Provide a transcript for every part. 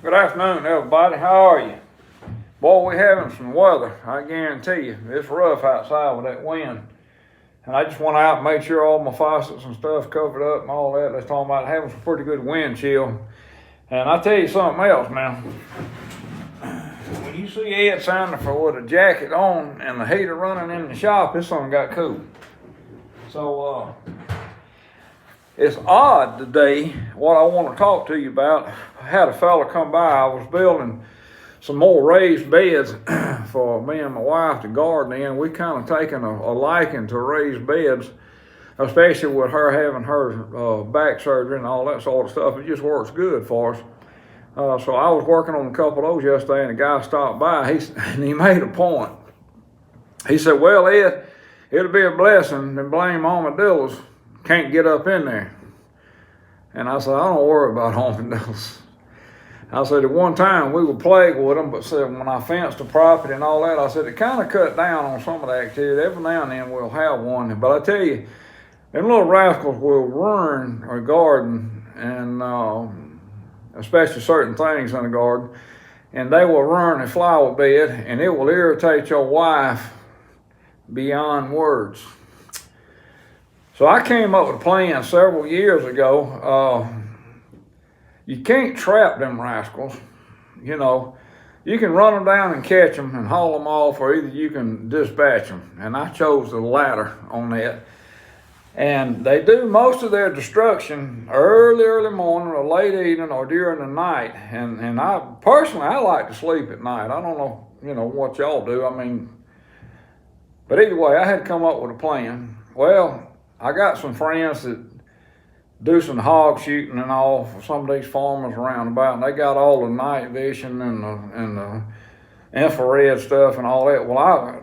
Good afternoon, everybody. How are you? Boy, we're having some weather. I guarantee you, it's rough outside with that wind. And I just went out and made sure all my faucets and stuff covered up and all that. They're talking about having some pretty good wind chill. And I tell you something else now. When you see Ed Sandifer with a jacket on and the heater running in the shop, this something got cool. So, it's odd today. What I want to talk to you about, I had a fella come by. I was building some more raised beds for me and my wife to garden in. We kind of taken a liking to raised beds, especially with her having her back surgery and all that sort of stuff. It just works good for us. So I was working on a couple of those yesterday, and the guy stopped by. And he made a point. He said, "Well, Ed, it'll be a blessing to blame armadillos can't get up in there." And I said, "I don't worry about armadillos." I said, at one time we were plagued with them, but said when I fenced the property and all that, I said it kind of cut down on some of the activity. Every now and then we'll have one. But I tell you, them little rascals will ruin a garden, and especially certain things in the garden, and they will ruin a flower bed, and it will irritate your wife beyond words. So I came up with a plan several years ago. You can't trap them rascals. You know, you can run them down and catch them and haul them off, or either you can dispatch them. And I chose the latter on that. And they do most of their destruction early morning or late evening or during the night. And I personally, I like to sleep at night. I don't know, what y'all do. But either way, I had to come up with a plan. Well, I got some friends that do some hog shooting and all for some of these farmers around about, and they got all the night vision and the infrared stuff and all that. Well,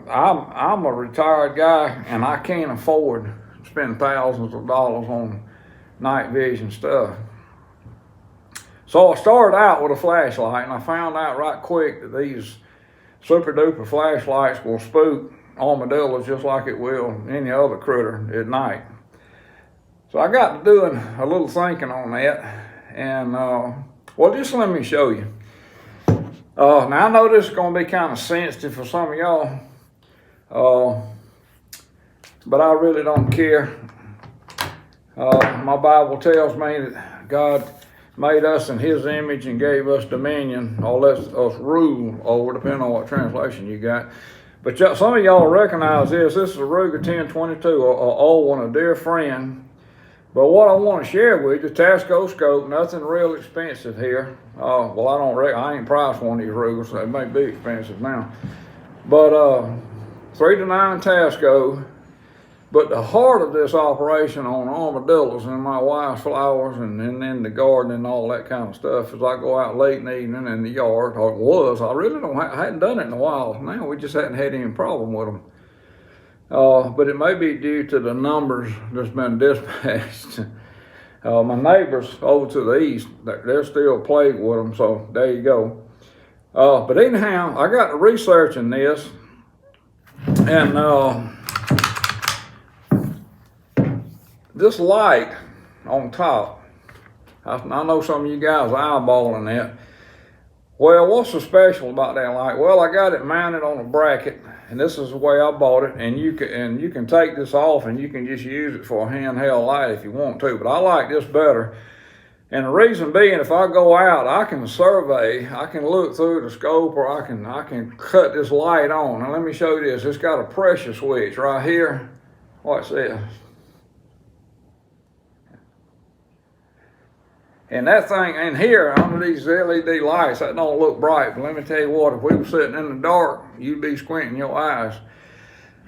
I'm a retired guy, and I can't afford to spend thousands of dollars on night vision stuff. So I started out with a flashlight, and I found out right quick that these super duper flashlights will spook armadillos just like it will any other critter at night. So I got to doing a little thinking on that, and just let me show you. Now I know this is going to be kind of sensitive for some of y'all, but I really don't care. My Bible tells me that God made us in His image and gave us dominion, or lets us rule over, depending on what translation you got. But some of y'all recognize this. This is a Ruger 1022, an old one, a dear friend. But what I want to share with you, Tasco scope, nothing real expensive here. I ain't priced one of these Rugers, so they may be expensive now. But 3 to 9 Tasco. But the heart of this operation on armadillos and my wife's flowers and in the garden and all that kind of stuff is I go out late in the evening in the yard, or it was. I really hadn't done it in a while. Now we just hadn't had any problem with them. But it may be due to the numbers that's been dispatched. My neighbors over to the east, they're still plagued with them, so there you go. But anyhow, I got to researching this, and this light on top, I know some of you guys are eyeballing that. Well, what's so special about that light? Well, I got it mounted on a bracket, and this is the way I bought it. And you can take this off, and you can just use it for a handheld light if you want to. But I like this better. And the reason being, if I go out, I can survey, I can look through the scope, or I can cut this light on. And let me show you this. It's got a pressure switch right here. Watch this. And that thing in here, under these LED lights, that don't look bright. But let me tell you what, if we were sitting in the dark, you'd be squinting your eyes.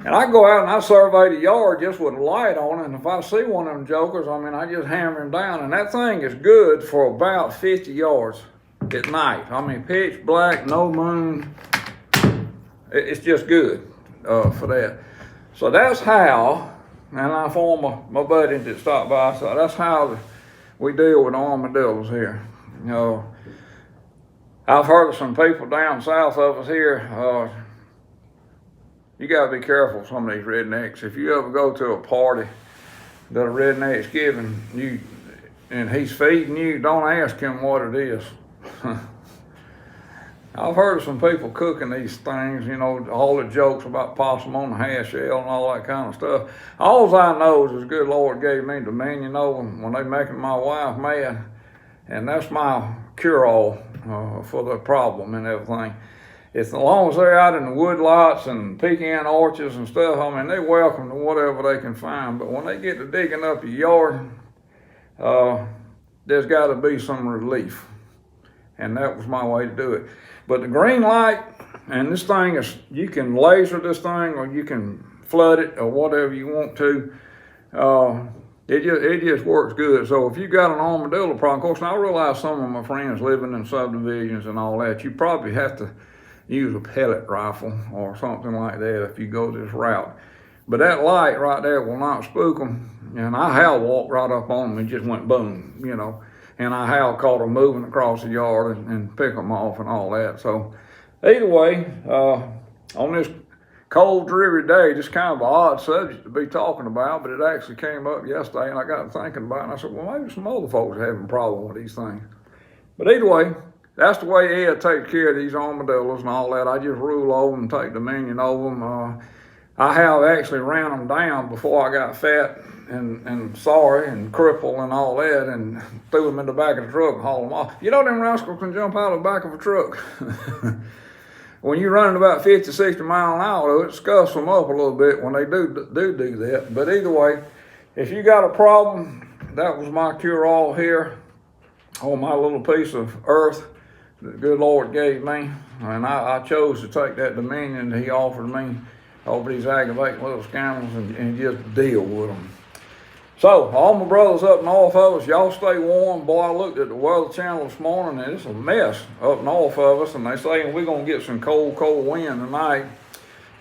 And I go out and I survey the yard just with a light on, and if I see one of them jokers, I just hammer him down. And that thing is good for about 50 yards at night. Pitch black, no moon. It's just good for that. So that's how, and I informed my buddy that stopped by, so that's how we deal with armadillos here. I've heard of some people down south of us here. You got to be careful with some of these rednecks. If you ever go to a party that a redneck's giving you and he's feeding you, don't ask him what it is. I've heard of some people cooking these things, you know, all the jokes about possum on the hash shell and all that kind of stuff. All I know is the good Lord gave me dominion over them when they making my wife mad. And that's my cure-all for the problem and everything. As long as they're out in the wood lots and pecan orchards and stuff, I mean, they're welcome to whatever they can find. But when they get to digging up your yard, there's got to be some relief. And that was my way to do it. But the green light, and this thing is, you can laser this thing or you can flood it or whatever you want to. It just works good. So if you got an armadillo problem, of course, now I realize some of my friends living in subdivisions and all that, you probably have to use a pellet rifle or something like that if you go this route. But that light right there will not spook them. And I have walked right up on them and just went boom, you know. And I have caught them moving across the yard and pick them off and all that. So either way, on this cold, dreary day, just kind of an odd subject to be talking about, but it actually came up yesterday and I got thinking about it and I said, well, maybe some other folks are having a problem with these things. But either way, that's the way Ed takes care of these armadillos and all that. I just rule over them, take dominion over them. I have actually ran them down before I got fat and sorry and crippled and all that and threw them in the back of the truck and hauled them off. You know them rascals can jump out of the back of a truck. When you're running about 50, 60 miles an hour, it scuffs them up a little bit when they do that. But either way, if you got a problem, that was my cure-all here on my little piece of earth that the good Lord gave me. And I chose to take that dominion that he offered me over these aggravating little scoundrels and just deal with them. So, all my brothers up north of us, y'all stay warm. Boy, I looked at the Weather Channel this morning, and it's a mess up north of us, and they saying we're going to get some cold, cold wind tonight.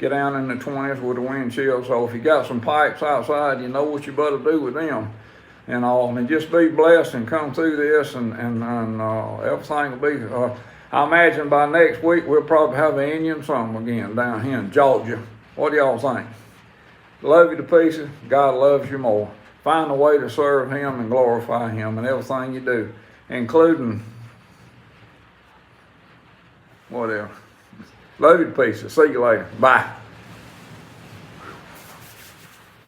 Get down in the 20s with the wind chill. So if you got some pipes outside, you know what you better do with them and all. And just be blessed and come through this, and everything will be, I imagine by next week we'll probably have an Indian summer again down here in Georgia. What do y'all think? Love you to pieces. God loves you more. Find a way to serve him and glorify him in everything you do, including whatever. Love you to pieces. See you later. Bye.